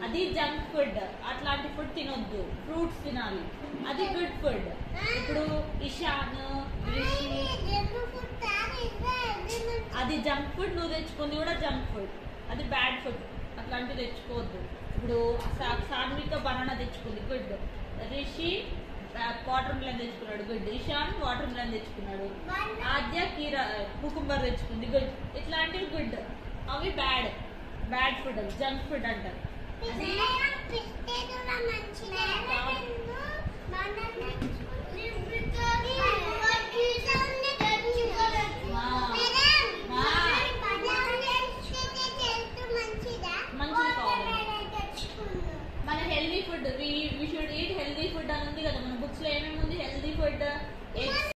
అది junk food. అట్లాంటి food తినొద్దు. ఫ్రూట్స్ తినాలి, అది గుడ్ ఫుడ్. ఇప్పుడు ఇషాన్, రిషి అది జంక్ ఫుడ్. నువ్వు తెచ్చుకుంది కూడా జంక్ ఫుడ్, అది బ్యాడ్ ఫుడ్. అట్లాంటివి తెచ్చుకోవద్దు. ఇప్పుడు సాన్విక బనానా తెచ్చుకుంది, గుడ్. రిషి వాటర్ మిలన్ తెచ్చుకున్నాడు, గుడ్. ఇషాన్ వాటర్ మిలన్ తెచ్చుకున్నాడు. ఆద్య కీరా కుకుంబర్ తెచ్చుకుంది, గుడ్. ఇట్లాంటివి గుడ్, అవి bad. Bad food, junk food అంటారు. అది